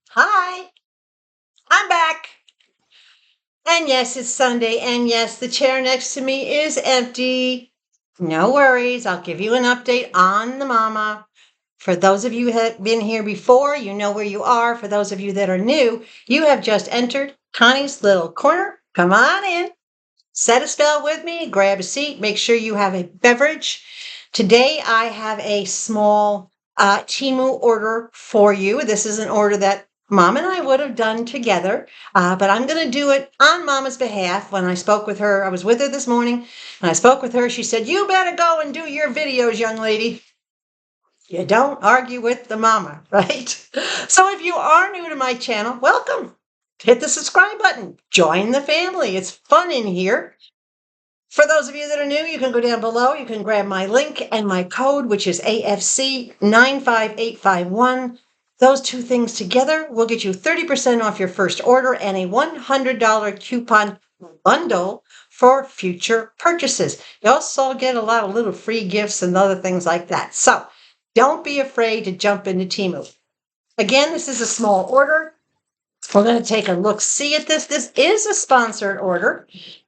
Hi, I'm back. And yes, it's Sunday. And yes, the chair next to me is empty. No worries. I'll give you an update on the mama. For those of you who have been here before, you know where you are. For those of you that are new, you have just entered Connie's little corner. Come on in. Set a spell with me. Grab a seat. Make sure you have a beverage. Today, I have a small Temu order for you. This is an order that Mom and I would have done together, but I'm going to do it on Mama's behalf. When I spoke with her, I was with her this morning, and I spoke with her. She said, "You better go and do your videos, young lady. You don't argue with the mama," right? So if you are new to my channel, welcome. Hit the subscribe button. Join the family. It's fun in here. For those of you that are new, you can go down below. You can grab my link and my code, which is AFC 95851. Those two things together will get you 30% off your first order and a $100 coupon bundle for future purchases. You also get a lot of little free gifts and other things like that. So don't be afraid to jump into Temu. Again, this is a small order. We're going to take a look-see at this. This is a sponsored order.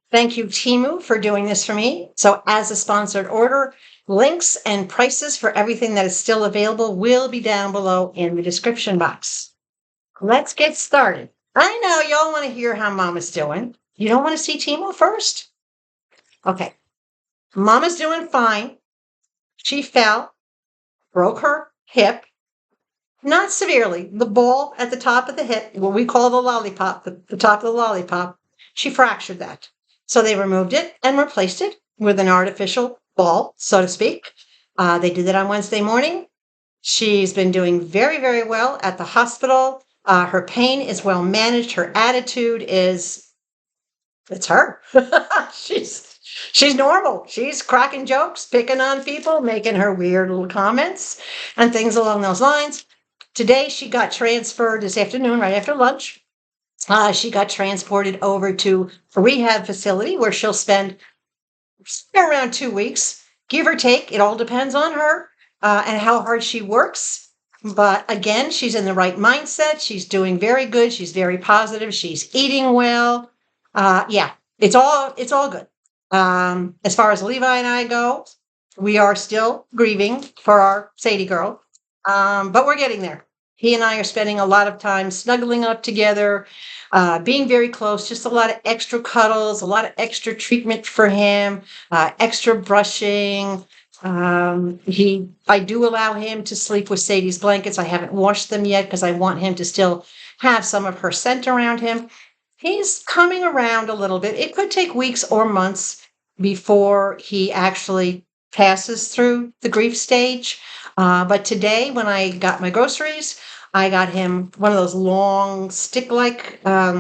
Thank you, Temu, for doing this for me. So as a sponsored order, links and prices for everything that is still available will be down below in the description box. Let's get started. I know y'all want to hear how Mama's doing. You don't want to see Temu first? Okay. Mama's doing fine. She fell, broke her hip, not severely. The ball at the top of the hip, what we call the lollipop, the top of the lollipop, she fractured that. So they removed it and replaced it with an artificial ball, so to speak. They did that on Wednesday morning. She's been doing very, very well at the hospital. Her pain is well managed. Her attitude is, it's her. She's normal. She's cracking jokes, picking on people, making her weird little comments and things along those lines. Today, she got transferred this afternoon, right after lunch. She got transported over to a rehab facility where she'll spend around 2 weeks, give or take. It all depends on her and how hard she works. But again, she's in the right mindset. She's doing very good. She's very positive. She's eating well. Yeah, it's all good. As far as Levi and I go, we are still grieving for our Sadie girl, but we're getting there. He and I are spending a lot of time snuggling up together, being very close, just a lot of extra cuddles, a lot of extra treatment for him, extra brushing. I do allow him to sleep with Sadie's blankets. I haven't washed them yet because I want him to still have some of her scent around him. He's coming around a little bit. It could take weeks or months before he actually passes through the grief stage. But today, when I got my groceries, I got him one of those long stick-like, what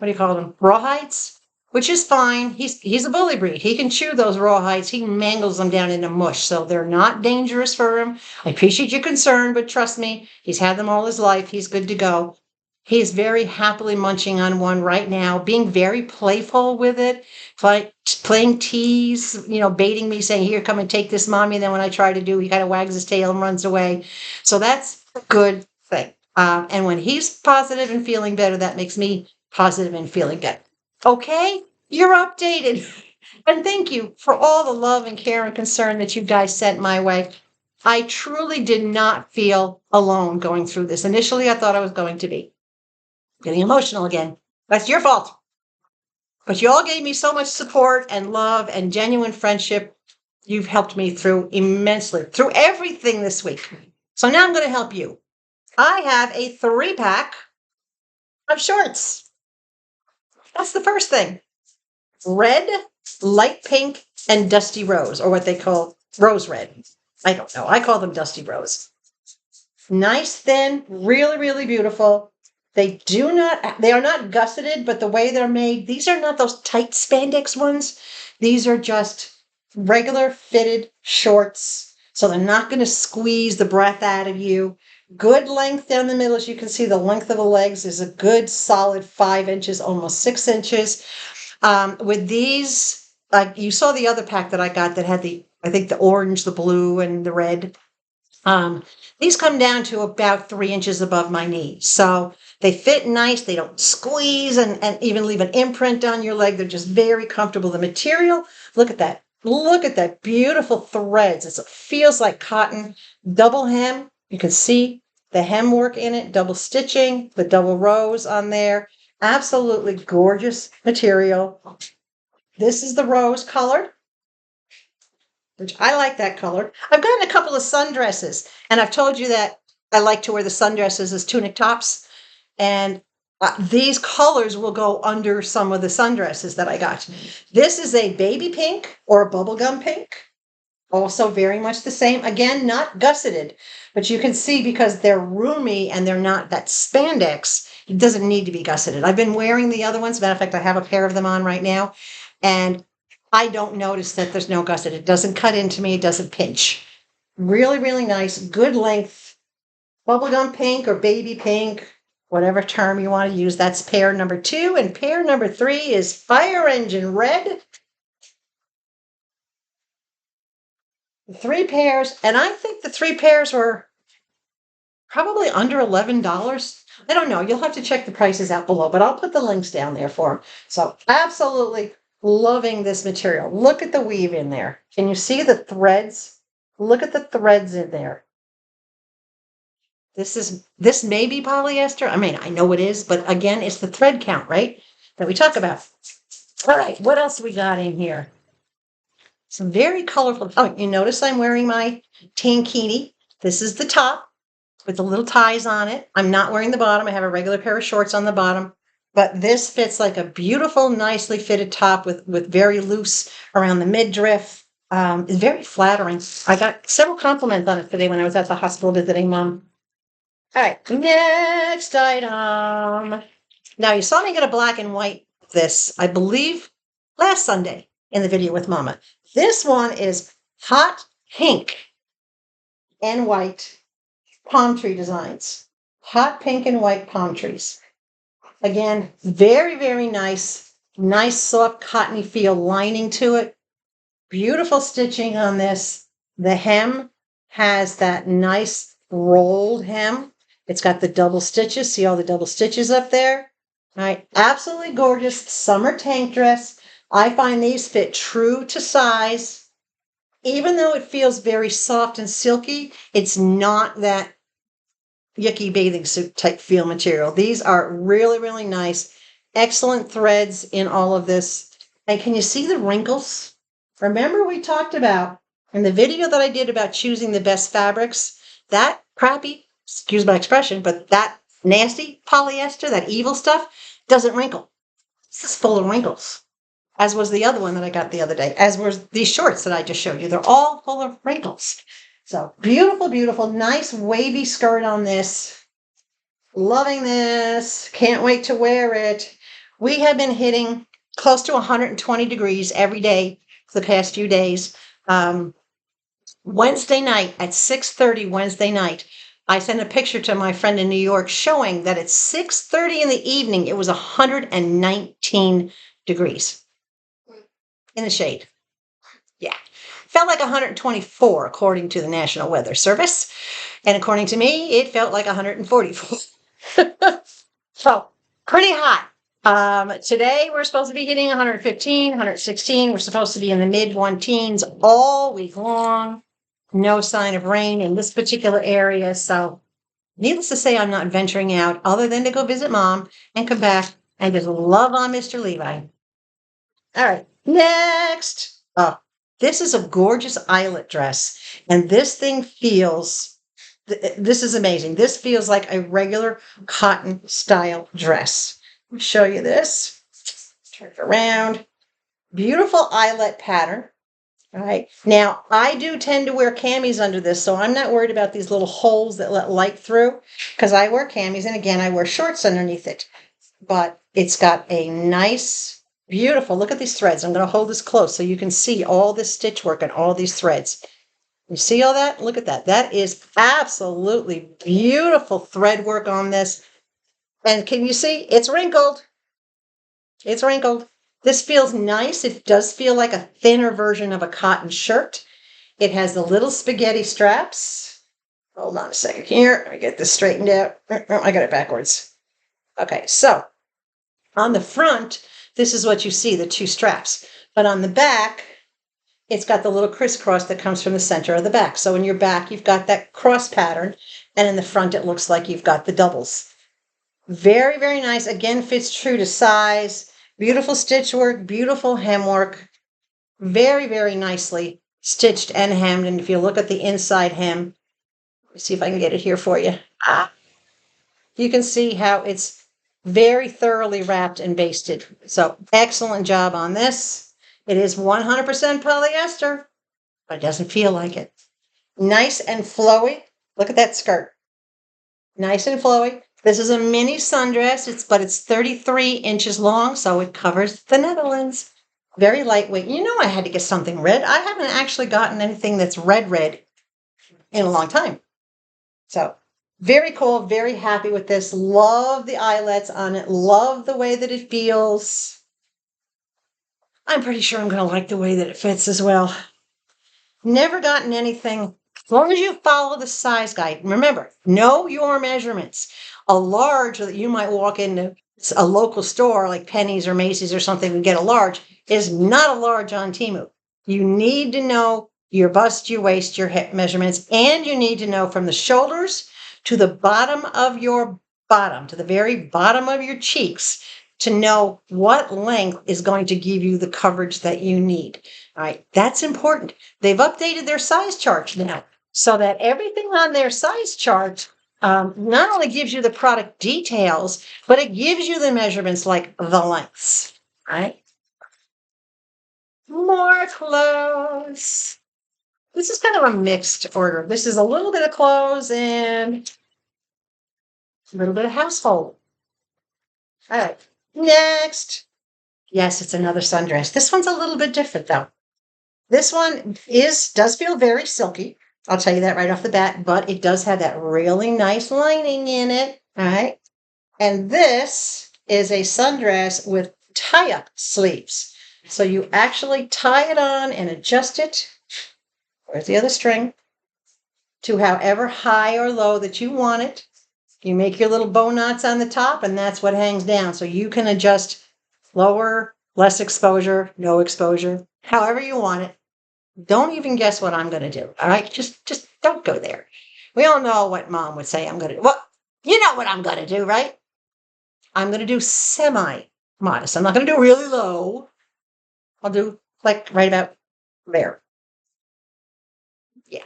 do you call them? Rawhides, which is fine. He's a bully breed. He can chew those rawhides. He mangles them down into mush, so they're not dangerous for him. I appreciate your concern, but trust me, he's had them all his life. He's good to go. He's very happily munching on one right now, being very playful with it, playing tease, baiting me, saying, "Here, come and take this, Mommy." And then when I try to do, he kind of wags his tail and runs away. So that's a good thing. And when he's positive and feeling better, that makes me positive and feeling better. Okay, you're updated. And thank you for all the love and care and concern that you guys sent my way. I truly did not feel alone going through this. Initially, I thought I was going to be. Getting emotional again. That's your fault. But you all gave me so much support and love and genuine friendship. You've helped me through immensely, through everything this week. So now I'm going to help you. I have a 3-pack of shorts. That's the first thing. Red, light pink, and dusty rose, or what they call rose red. I don't know. I call them dusty rose. Nice, thin, really, really beautiful. They are not gusseted, but the way they're made, these are not those tight spandex ones. These are just regular fitted shorts. So they're not going to squeeze the breath out of you. Good length down the middle. As you can see, the length of the legs is a good solid 5 inches, almost 6 inches. With these, you saw the other pack that I got that had I think the orange, the blue, and the red. These come down to about 3 inches above my knee. So they fit nice. They don't squeeze and even leave an imprint on your leg. They're just very comfortable. The material, look at that. Look at that beautiful threads. It feels like cotton. Double hem. You can see the hem work in it. Double stitching, the double rows on there. Absolutely gorgeous material. This is the rose color, which I like that color. I've gotten a couple of sundresses, and I've told you that I like to wear the sundresses as tunic tops. And these colors will go under some of the sundresses that I got. This is a baby pink or a bubblegum pink. Also very much the same. Again, not gusseted, but you can see because they're roomy and they're not that spandex, it doesn't need to be gusseted. I've been wearing the other ones. Matter of fact, I have a pair of them on right now, and I don't notice that there's no gusset. It doesn't cut into me. It doesn't pinch. Really, really nice. Good length. Bubblegum pink or baby pink, whatever term you want to use. That's pair number 2. And pair number 3 is Fire Engine Red. 3 pairs. And I think the 3 pairs were probably under $11. I don't know. You'll have to check the prices out below, but I'll put the links down there for them. So absolutely loving this material. Look at the weave in there. Can you see the threads? Look at the threads in there. This may be polyester. I mean, I know it is, but again, it's the thread count, right? That we talk about. All right, what else we got in here? Some very colorful. Oh, you notice I'm wearing my tankini. This is the top with the little ties on it. I'm not wearing the bottom. I have a regular pair of shorts on the bottom, but this fits like a beautiful, nicely fitted top with very loose around the midriff. It's very flattering. I got several compliments on it today when I was at the hospital visiting Mom. All right, next item. Now, you saw me get a black and white of this, I believe, last Sunday in the video with Mama. This one is hot pink and white palm tree designs. Hot pink and white palm trees. Again, very, very nice. Nice, soft, cottony feel lining to it. Beautiful stitching on this. The hem has that nice rolled hem. It's got the double stitches. See all the double stitches up there? All right, absolutely gorgeous summer tank dress. I find these fit true to size. Even though it feels very soft and silky, it's not that yucky bathing suit type feel material. These are really, really nice. Excellent threads in all of this. And can you see the wrinkles? Remember we talked about in the video that I did about choosing the best fabrics, that crappy, excuse my expression, but that nasty polyester, that evil stuff, doesn't wrinkle. This is full of wrinkles, as was the other one that I got the other day, as were these shorts that I just showed you. They're all full of wrinkles. So beautiful, beautiful, nice wavy skirt on this. Loving this. Can't wait to wear it. We have been hitting close to 120 degrees every day for the past few days. Wednesday night at 6:30 Wednesday night, I sent a picture to my friend in New York showing that at 6:30 in the evening, it was 119 degrees in the shade. Yeah. Felt like 124 according to the National Weather Service. And according to me, it felt like 144. So pretty hot. Today we're supposed to be hitting 115, 116. We're supposed to be in the mid-1 teens all week long. No sign of rain in this particular area. So needless to say, I'm not venturing out other than to go visit Mom and come back and just love on Mr. Levi. All right, next. Oh, this is a gorgeous eyelet dress. And this thing feels, this is amazing. This feels like a regular cotton style dress. Let me show you this. Turn it around. Beautiful eyelet pattern. All right. Now, I do tend to wear camis under this, so I'm not worried about these little holes that let light through because I wear camis, and again, I wear shorts underneath it. But it's got a nice, beautiful, look at these threads. I'm going to hold this close so you can see all this stitch work and all these threads. You see all that? Look at that. That is absolutely beautiful thread work on this. And can you see? It's wrinkled. It's wrinkled. This feels nice. It does feel like a thinner version of a cotton shirt. It has the little spaghetti straps. Hold on a second here. Let me get this straightened out. I got it backwards. Okay, so on the front, this is what you see, the two straps. But on the back, it's got the little crisscross that comes from the center of the back. So in your back, you've got that cross pattern, and in the front, it looks like you've got the doubles. Very, very nice. Again, fits true to size. Beautiful stitch work, beautiful hem work. Very, very nicely stitched and hemmed. And if you look at the inside hem, let me see if I can get it here for you. You can see how it's very thoroughly wrapped and basted. So excellent job on this. It is 100% polyester, but it doesn't feel like it. Nice and flowy. Look at that skirt. Nice and flowy. This is a mini sundress, but it's 33 inches long, so it covers the Netherlands. Very lightweight. You know I had to get something red. I haven't actually gotten anything that's red in a long time. So very cool, very happy with this. Love the eyelets on it. Love the way that it feels. I'm pretty sure I'm going to like the way that it fits as well. Never gotten anything. As long as you follow the size guide. Remember, know your measurements. A large that you might walk into a local store like Penny's or Macy's or something and get a large is not a large on Temu. You need to know your bust, your waist, your hip measurements, and you need to know from the shoulders to the bottom of your bottom, to the very bottom of your cheeks, to know what length is going to give you the coverage that you need. All right, that's important. They've updated their size charts now so that everything on their size chart not only gives you the product details, but it gives you the measurements like the lengths, right? More clothes. This is kind of a mixed order. This is a little bit of clothes and a little bit of household. All right, next. Yes, it's another sundress. This one's a little bit different though. This one does feel very silky. I'll tell you that right off the bat, but it does have that really nice lining in it. All right. And this is a sundress with tie-up sleeves. So you actually tie it on and adjust it. Where's the other string? To however high or low that you want it. You make your little bow knots on the top, and that's what hangs down. So you can adjust lower, less exposure, no exposure, however you want it. Don't even guess what I'm going to do. All right. Just don't go there. We all know what mom would say I'm going to do. Well, you know what I'm going to do, right? I'm going to do semi-modest. I'm not going to do really low. I'll do like right about there. Yeah.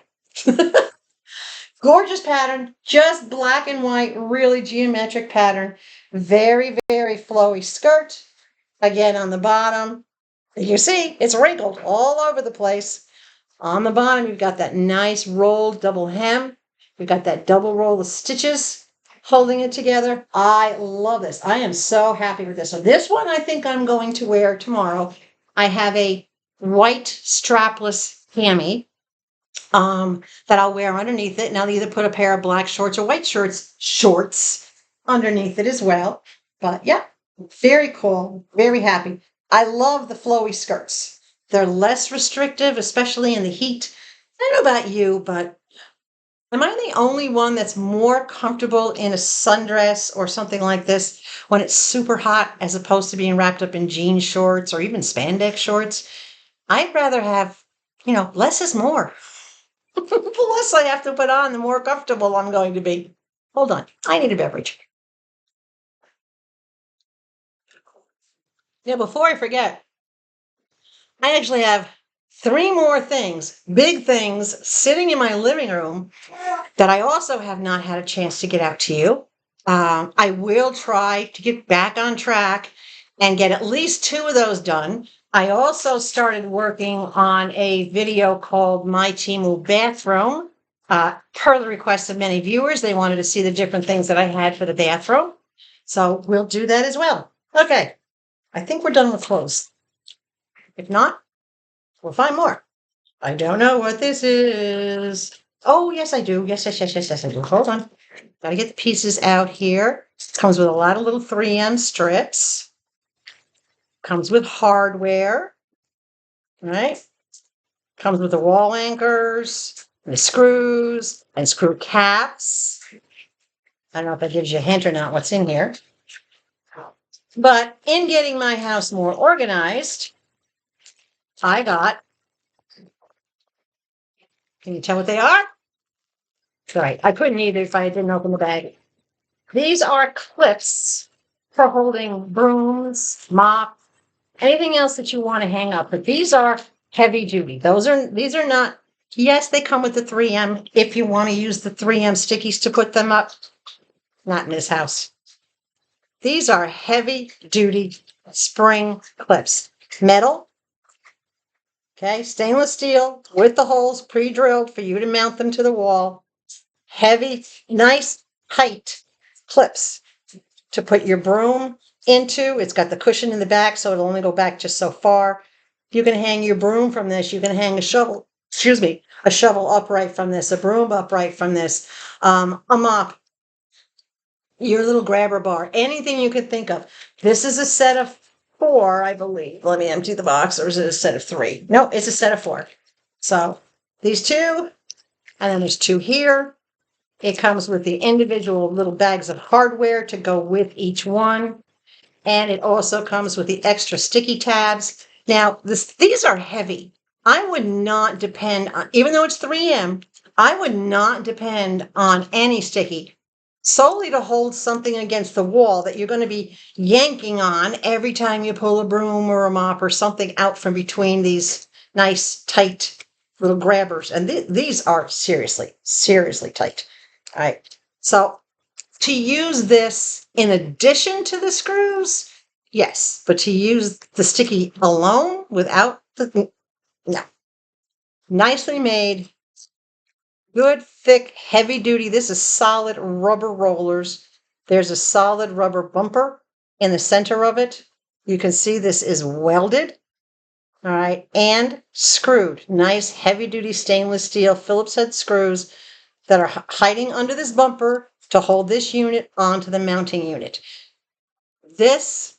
Gorgeous pattern, just black and white, really geometric pattern. Very, very flowy skirt. Again, on the bottom, you see, it's wrinkled all over the place. On the bottom, you've got that nice rolled double hem. You've got that double roll of stitches holding it together. I love this. I am so happy with this. So this one I think I'm going to wear tomorrow. I have a white strapless cami that I'll wear underneath it. And I'll either put a pair of black shorts or white shorts underneath it as well. But yeah, very cool. Very happy. I love the flowy skirts. They're less restrictive, especially in the heat. I don't know about you, but am I the only one that's more comfortable in a sundress or something like this when it's super hot as opposed to being wrapped up in jean shorts or even spandex shorts? I'd rather have, less is more. The less I have to put on, the more comfortable I'm going to be. Hold on. I need a beverage. Now, before I forget, I actually have 3 more things, big things, sitting in my living room that I also have not had a chance to get out to you. I will try to get back on track and get at least 2 of those done. I also started working on a video called My Temu Bathroom. Per the request of many viewers, they wanted to see the different things that I had for the bathroom. So we'll do that as well. Okay, I think we're done with clothes. If not, we'll find more. I don't know what this is. Oh, yes, I do. Yes, I do. Hold on. Got to get the pieces out here. Comes with a lot of little 3M strips. Comes with hardware. Right? Comes with the wall anchors. the screws and screw caps. I don't know if that gives you a hint or not what's in here. But in getting my house more organized, I got, can you tell what they are? Right, I couldn't either if I didn't open the bag. These are clips for holding brooms, mops, anything else that you want to hang up. But these are heavy duty. These are not, yes, they come with the 3M if you want to use the 3M stickies to put them up. Not in this house. These are heavy duty spring clips. Metal, okay, stainless steel with the holes pre-drilled for you to mount them to the wall. Heavy, nice, tight clips to put your broom into. It's got the cushion in the back, so it'll only go back just so far. You can hang your broom from this. You can hang a shovel, a shovel upright from this, a broom upright from this, a mop, your little grabber bar, anything you could think of. This is a set of 4, I believe. Let me empty the box, or is it a set of 3? No, it's a set of 4. So these 2, and then there's 2 here. It comes with the individual little bags of hardware to go with each one. And it also comes with the extra sticky tabs. Now, these are heavy. I would not depend on, even though it's 3M, I would not depend on any sticky solely to hold something against the wall that you're going to be yanking on every time you pull a broom or a mop or something out from between these nice, tight little grabbers. And these are seriously, seriously tight. All right. So to use this in addition to the screws, yes. But to use the sticky alone without the, no. Nicely made, good, thick, heavy duty. This is solid rubber rollers. There's a solid rubber bumper in the center of it. You can see this is welded. All right. And screwed. Nice, heavy duty stainless steel Phillips head screws that are hiding under this bumper to hold this unit onto the mounting unit. This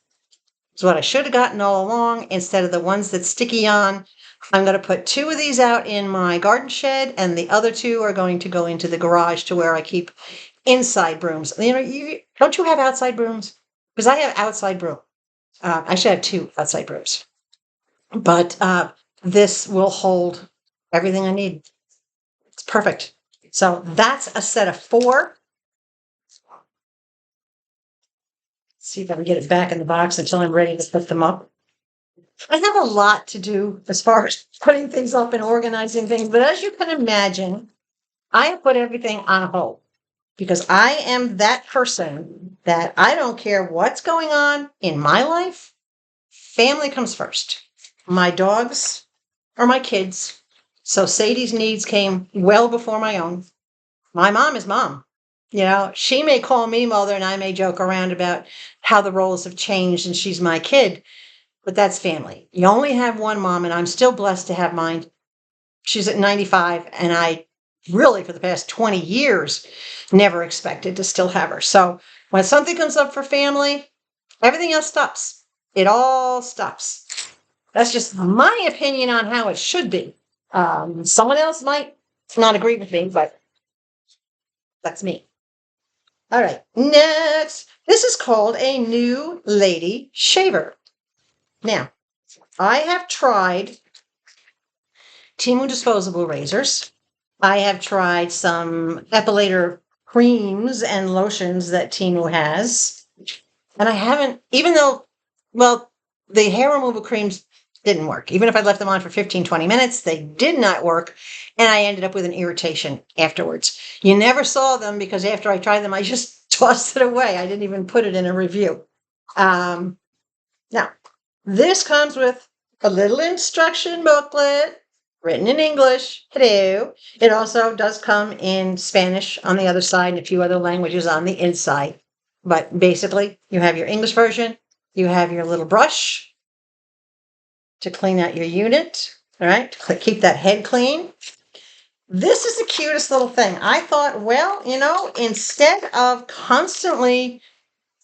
is what I should have gotten all along instead of the ones that sticky on. I'm going to put 2 of these out in my garden shed, and the other 2 are going to go into the garage to where I keep inside brooms. You know, don't you have outside brooms? Because I have outside broom. I should have 2 outside brooms. But this will hold everything I need. It's perfect. So that's a set of 4. See if I can get it back in the box until I'm ready to put them up. I have a lot to do as far as putting things up and organizing things, but as you can imagine, I have put everything on hold because I am that person that I don't care what's going on in my life. Family comes first. My dogs are my kids. So Sadie's needs came well before my own. My mom is mom. You know, she may call me mother and I may joke around about how the roles have changed and she's my kid, but that's family. You only have one mom, and I'm still blessed to have mine. She's at 95, and I really, for the past 20 years, never expected to still have her. So when something comes up for family, everything else stops. It all stops. That's just my opinion on how it should be. Someone else might not agree with me, but that's me. All right, next. This is called a New Lady Shaver. Now, I have tried Temu disposable razors. I have tried some epilator creams and lotions that Temu has. And I haven't, even though, well, the hair removal creams didn't work. Even if I left them on for 15, 20 minutes, they did not work. And I ended up with an irritation afterwards. You never saw them because after I tried them, I just tossed it away. I didn't even put it in a review. Now, this comes with a little instruction booklet written in English. Hello. It also does come in Spanish on the other side and a few other languages on the inside. But basically, you have your English version. You have your little brush to clean out your unit. All right. To keep that head clean. This is the cutest little thing. I thought, well, you know, instead of constantly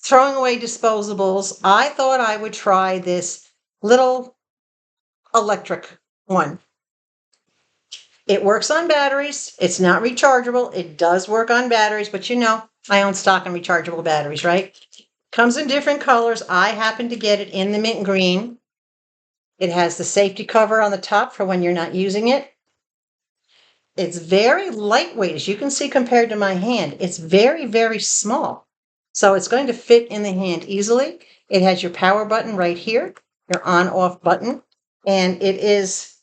throwing away disposables, I thought I would try this little electric one. It works on batteries. It's not rechargeable. It does work on batteries, but you know, I own stock and rechargeable batteries, right? Comes in different colors. I happen to get it in the mint green. It has the safety cover on the top for when you're not using it. It's very lightweight, as you can see compared to my hand. It's very, very small. So it's going to fit in the hand easily. It has your power button right here, your on-off button, and it is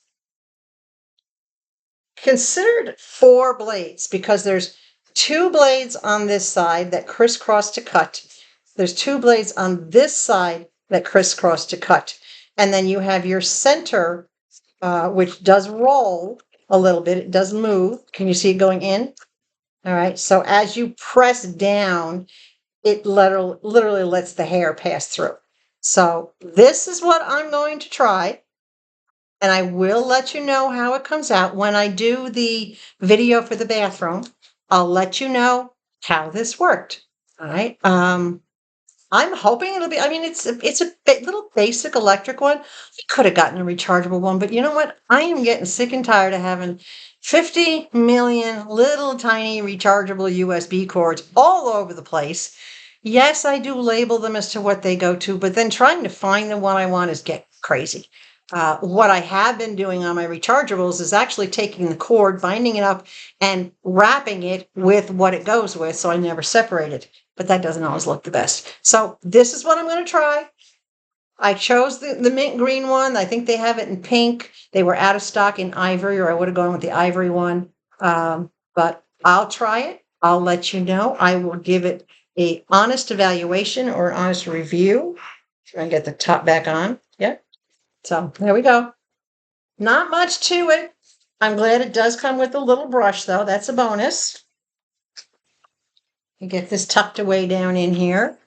considered 4 blades because there's 2 blades on this side that crisscross to cut. There's 2 blades on this side that crisscross to cut. And then you have your center, which does roll a little bit. It does move. Can you see it going in? All right. So as you press down, it literally lets the hair pass through. So this is what I'm going to try. And I will let you know how it comes out. When I do the video for the bathroom, I'll let you know how this worked. All right. I'm hoping it'll be, I mean, it's a little basic electric one. I could have gotten a rechargeable one, but you know what? I am getting sick and tired of having 50 million little tiny rechargeable USB cords all over the place. Yes, I do label them as to what they go to, but then trying to find the one I want is get crazy. What I have been doing on my rechargeables is actually taking the cord, binding it up, and wrapping it with what it goes with, so I never separate it. But that doesn't always look the best. So this is what I'm going to try. I chose the mint green one. I think they have it in pink. They were out of stock in ivory, or I would have gone with the ivory one. But I'll try it. I'll let you know. I will give it an honest evaluation or honest review. Try and get the top back on. Yeah. So there we go. Not much to it. I'm glad it does come with a little brush, though. That's a bonus. You get this tucked away down in here.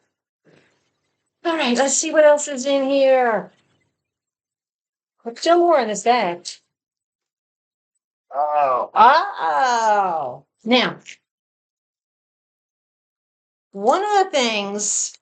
All right, let's see what else is in here. There's still more in this bag. Oh. Now, one of the things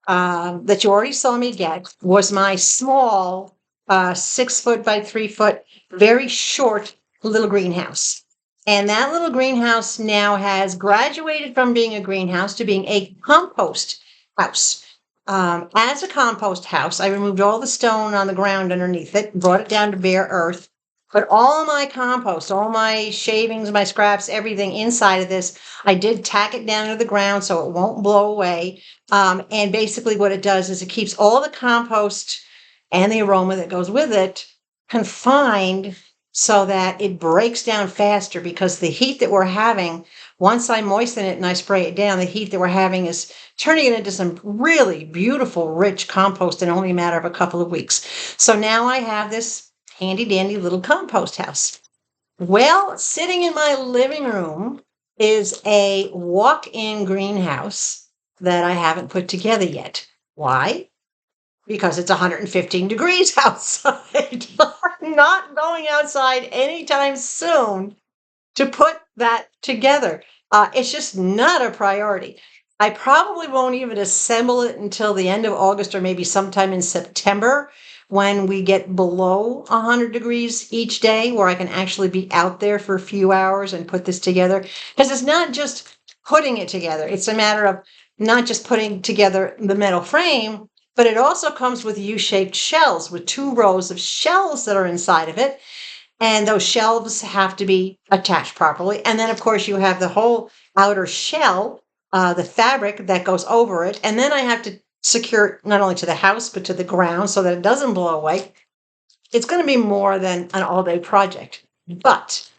that you already saw me get was my small 6 foot by 3 foot, very short little greenhouse. And that little greenhouse now has graduated from being a greenhouse to being a compost house. As a compost house, I removed all the stone on the ground underneath it, brought it down to bare earth, put all my compost, all my shavings, my scraps, everything inside of this. I did tack it down to the ground so it won't blow away. And basically what it does is it keeps all the compost and the aroma that goes with it confined so that it breaks down faster, because the heat that we're having, once I moisten it and I spray it down, the heat that we're having is turning it into some really beautiful, rich compost in only a matter of a couple of weeks. So now I have this handy dandy little compost house. Well, sitting in my living room is a walk-in greenhouse that I haven't put together yet. Why? Because it's 115 degrees outside. I'm not going outside anytime soon to put that together. It's just not a priority. I probably won't even assemble it until the end of August or maybe sometime in September, when we get below 100 degrees each day, where I can actually be out there for a few hours and put this together. Because it's not just putting it together. It's a matter of not just putting together the metal frame, but it also comes with U-shaped shelves with 2 rows of shelves that are inside of it. And those shelves have to be attached properly. And then, of course, you have the whole outer shell, the fabric that goes over it. And then I have to secure it not only to the house, but to the ground so that it doesn't blow away. It's going to be more than an all-day project. But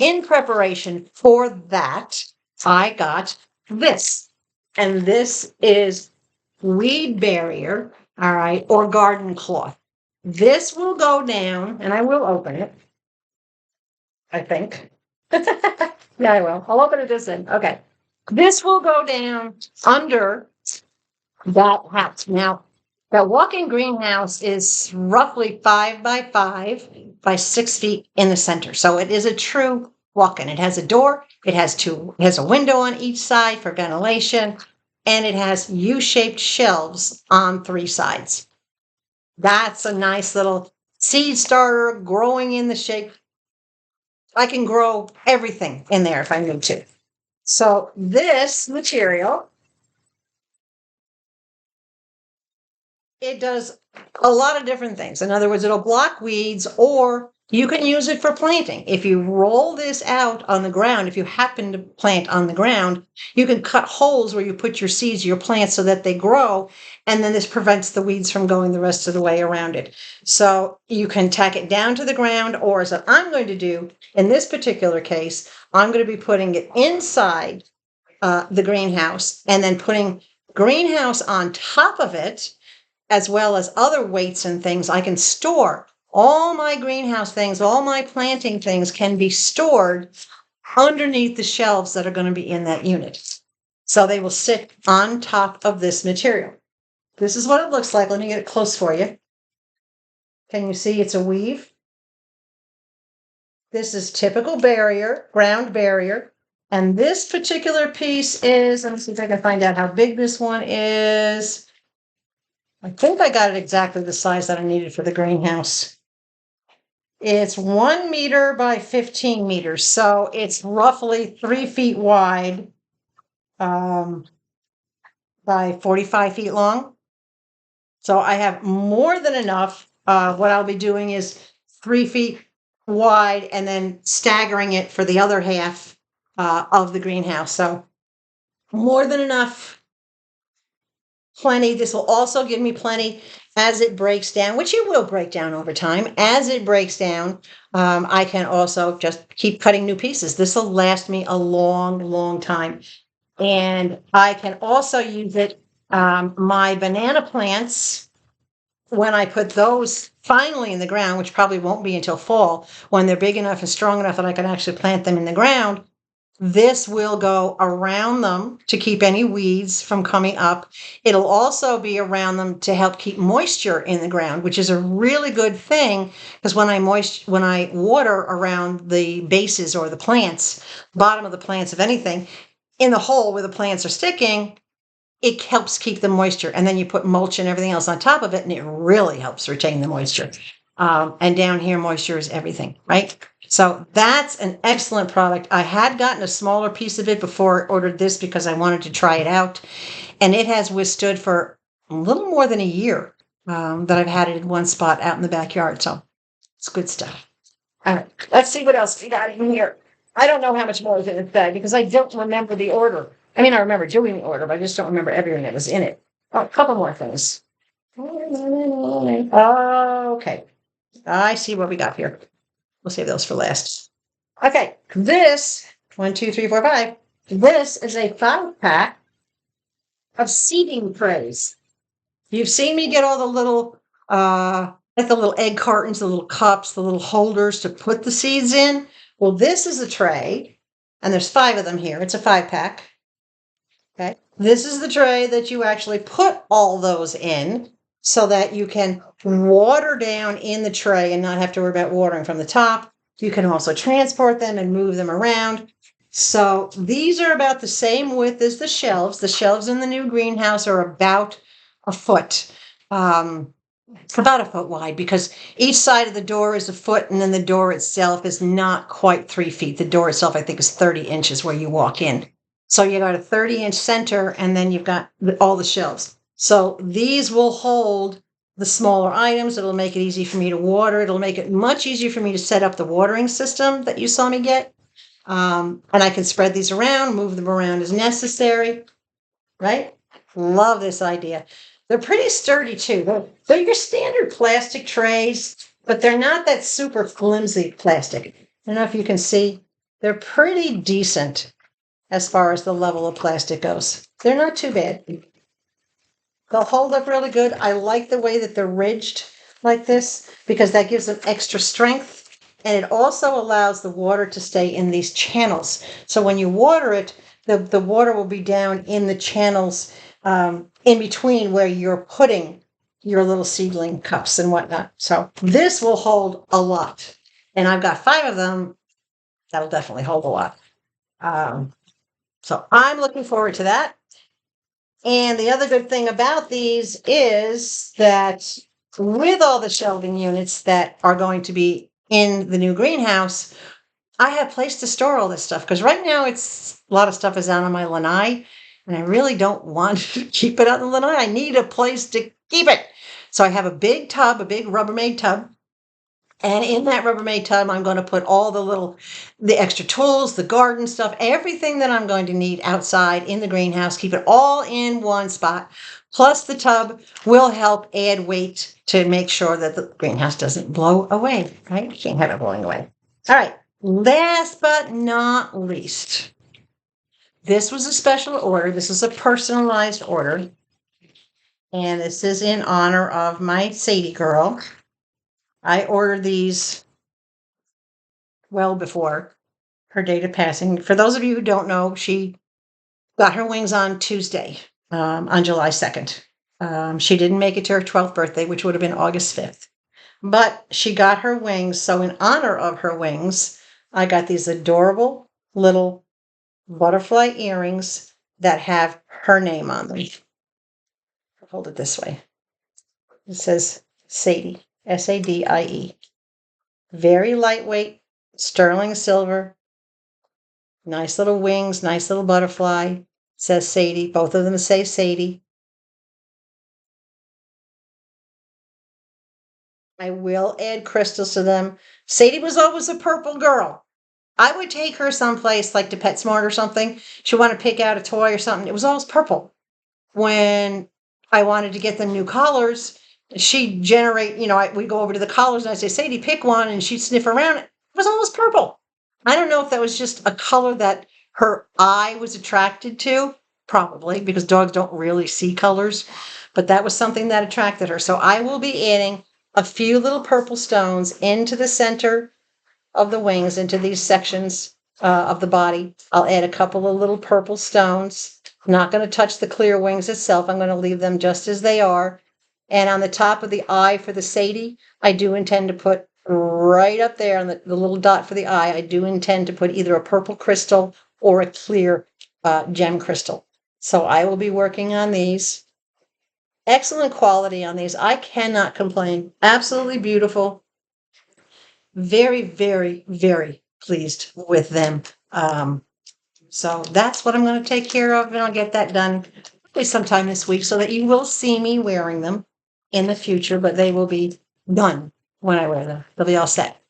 in preparation for that, I got this. And this is weed barrier, all right, or garden cloth. This will go down, and I will open it, I think. Yeah, I will. I'll open it this end. Okay. This will go down under that house. Now, that walk-in greenhouse is roughly 5 by 5 by 6 feet in the center. So it is a true walk-in. It has a door. It has a window on each side for ventilation. And it has U-shaped shelves on 3 sides. That's a nice little seed starter growing in the shape. I can grow everything in there if I need to. So this material, it does a lot of different things. In other words, it'll block weeds, or you can use it for planting. If you roll this out on the ground, if you happen to plant on the ground, you can cut holes where you put your seeds, your plants, so that they grow. And then this prevents the weeds from going the rest of the way around it. So you can tack it down to the ground, or as I'm going to do in this particular case, I'm going to be putting it inside the greenhouse and then putting greenhouse on top of it, as well as other weights and things. I can store all my greenhouse things, all my planting things can be stored underneath the shelves that are going to be in that unit. So they will sit on top of this material. This is what it looks like. Let me get it close for you. Can you see it's a weave? This is typical barrier, ground barrier. And this particular piece is, let me see if I can find out how big this one is. I think I got it exactly the size that I needed for the greenhouse. It's 1 meter by 15 meters. So it's roughly 3 feet wide by 45 feet long. So I have more than enough. What I'll be doing is 3 feet wide and then staggering it for the other half of the greenhouse. So more than enough. Plenty. This will also give me plenty as it breaks down, which it will break down over time. As it breaks down, I can also just keep cutting new pieces. This will last me a long, long time. And I can also use it, my banana plants, when I put those finally in the ground, which probably won't be until fall, when they're big enough and strong enough that I can actually plant them in the ground. This will go around them to keep any weeds from coming up. It'll also be around them to help keep moisture in the ground, which is a really good thing, because when I water around the bases or the plants, bottom of the plants of anything, in the hole where the plants are sticking, it helps keep the moisture. And then you put mulch and everything else on top of it, and it really helps retain the moisture. And down here, moisture is everything, right? So that's an excellent product. I had gotten a smaller piece of it before I ordered this because I wanted to try it out. And it has withstood for a little more than a year that I've had it in one spot out in the backyard. So it's good stuff. All right, let's see what else we got in here. I don't know how much more is in this bag because I don't remember the order. I mean, I remember doing the order, but I just don't remember everything that was in it. Oh, a couple more things. Okay. I see what we got here. We'll save those for last. Okay, this 1, 2, 3, 4, 5. This is a 5-pack of seeding trays. You've seen me get all the little, like the little egg cartons, the little cups, the little holders to put the seeds in. Well, this is a tray, and there's 5 of them here. It's a 5-pack. Okay, this is the tray that you actually put all those in, so that you can water down in the tray and not have to worry about watering from the top. You can also transport them and move them around. So these are about the same width as the shelves. The shelves in the new greenhouse are about a foot, about a foot wide, because each side of the door is a foot, and then the door itself is not quite 3 feet. The door itself, I think, is 30 inches where you walk in. So you got a 30-inch center, and then you've got all the shelves. So these will hold the smaller items. It'll make it easy for me to water. It'll make it much easier for me to set up the watering system that you saw me get. And I can spread these around, move them around as necessary, right? Love this idea. They're pretty sturdy too. They're your standard plastic trays, but they're not that super flimsy plastic. I don't know if you can see. They're pretty decent as far as the level of plastic goes. They're not too bad. They'll hold up really good. I like the way that they're ridged like this because that gives them extra strength. And it also allows the water to stay in these channels. So when you water it, the water will be down in the channels in between where you're putting your little seedling cups and whatnot. So this will hold a lot. And I've got 5 of them. That'll definitely hold a lot. So I'm looking forward to that. And the other good thing about these is that with all the shelving units that are going to be in the new greenhouse, I have place to store all this stuff because right now it's a lot of stuff is out on my lanai, and I really don't want to keep it out on the lanai. I need a place to keep it. So I have a big tub, a big Rubbermaid tub. And in that Rubbermaid tub, I'm going to put all the extra tools, the garden stuff, everything that I'm going to need outside in the greenhouse, keep it all in one spot. Plus the tub will help add weight to make sure that the greenhouse doesn't blow away, right? You can't have it blowing away. All right. Last but not least, this was a special order. This is a personalized order. And this is in honor of my Sadie girl. I ordered these well before her date of passing. For those of you who don't know, she got her wings on Tuesday, on July 2nd. She didn't make it to her 12th birthday, which would have been August 5th. But she got her wings. So in honor of her wings, I got these adorable little butterfly earrings that have her name on them. I'll hold it this way. It says Sadie, Sadie. Very lightweight, sterling silver. Nice little wings, nice little butterfly. It says Sadie. Both of them say Sadie. I will add crystals to them. Sadie was always a purple girl. I would take her someplace like to PetSmart or something. She'd want to pick out a toy or something. It was always purple. When I wanted to get them new collars, she'd generate, we'd go over to the collars and I'd say, Sadie, pick one. And she'd sniff around. It was always purple. I don't know if that was just a color that her eye was attracted to, probably, because dogs don't really see colors. But that was something that attracted her. So I will be adding a few little purple stones into the center of the wings, into these sections of the body. I'll add a couple of little purple stones. I'm not going to touch the clear wings itself. I'm going to leave them just as they are. And on the top of the eye for the Sadie, I do intend to put right up there on the little dot for the eye, I do intend to put either a purple crystal or a clear gem crystal. So I will be working on these. Excellent quality on these. I cannot complain. Absolutely beautiful. Very, very, very pleased with them. So that's what I'm going to take care of, and I'll get that done sometime this week so that you will see me wearing them in the future, but they will be done when I wear them. They'll be all set.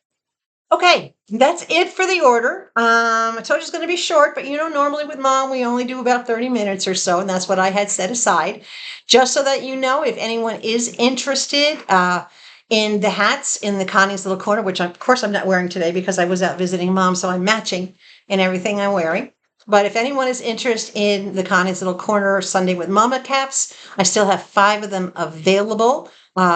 Okay, that's it for the order. I told you it's going to be short, but normally with Mom, we only do about 30 minutes or so, and that's what I had set aside. Just so that you know, if anyone is interested in the hats in the Connie's Little Corner, which of course I'm not wearing today because I was out visiting Mom, so I'm matching in everything I'm wearing. But if anyone is interested in the Connie's Little Corner Sunday with Mama caps, I still have 5 of them available.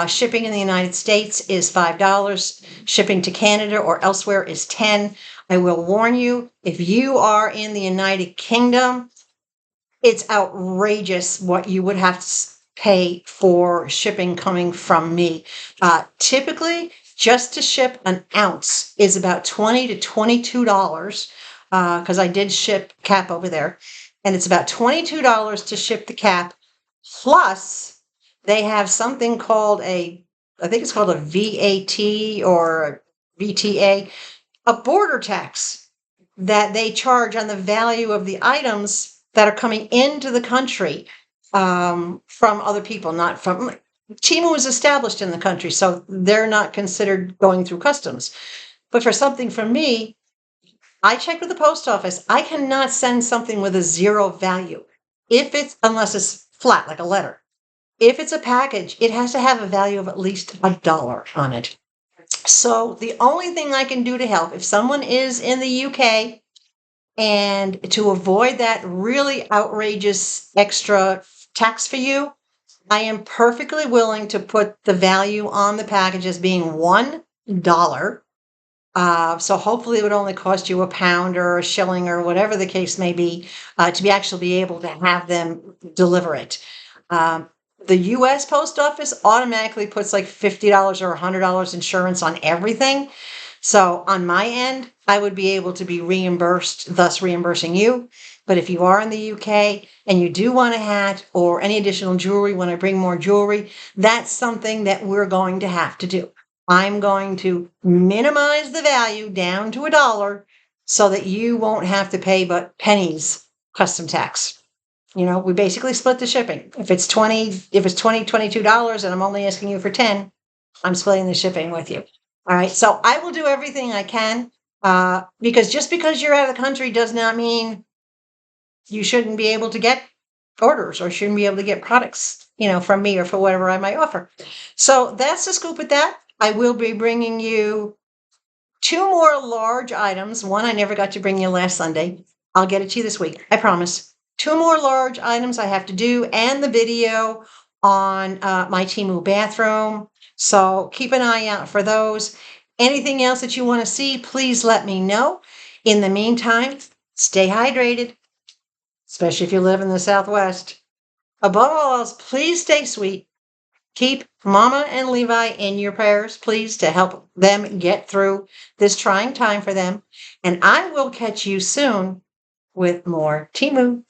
Shipping in the United States is $5. Shipping to Canada or elsewhere is $10. I will warn you, if you are in the United Kingdom, it's outrageous what you would have to pay for shipping coming from me. Typically, just to ship an ounce is about $20 to $22, because I did ship cap over there. And it's about $22 to ship the cap, plus they have something called I think it's called a VAT or a VTA, a border tax that they charge on the value of the items that are coming into the country from other people, not from. Temu is established in the country, so they're not considered going through customs. But for something from me, I checked with the post office. I cannot send something with a 0 value unless it's flat, like a letter. If it's a package, it has to have a value of at least $1 on it. So the only thing I can do to help, if someone is in the UK and to avoid that really outrageous extra tax for you, I am perfectly willing to put the value on the package as being $1. So hopefully it would only cost you £1 or a shilling or whatever the case may be to actually be able to have them deliver it. The U.S. Post Office automatically puts like $50 or $100 insurance on everything. So on my end, I would be able to be reimbursed, thus reimbursing you. But if you are in the UK and you do want a hat or any additional jewelry, when I bring more jewelry, that's something that we're going to have to do. I'm going to minimize the value down to $1 so that you won't have to pay but pennies custom tax. We basically split the shipping. If it's $22, and I'm only asking you for 10, I'm splitting the shipping with you. All right. So I will do everything I can, because just because you're out of the country does not mean you shouldn't be able to get orders or shouldn't be able to get products, from me or for whatever I might offer. So that's the scoop with that. I will be bringing you 2 more large items. One I never got to bring you last Sunday. I'll get it to you this week. I promise. 2 more large items I have to do, and the video on my Temu bathroom. So keep an eye out for those. Anything else that you want to see, please let me know. In the meantime, stay hydrated, especially if you live in the Southwest. Above all else, please stay sweet. Keep Mama and Levi in your prayers, please, to help them get through this trying time for them. And I will catch you soon with more Temu.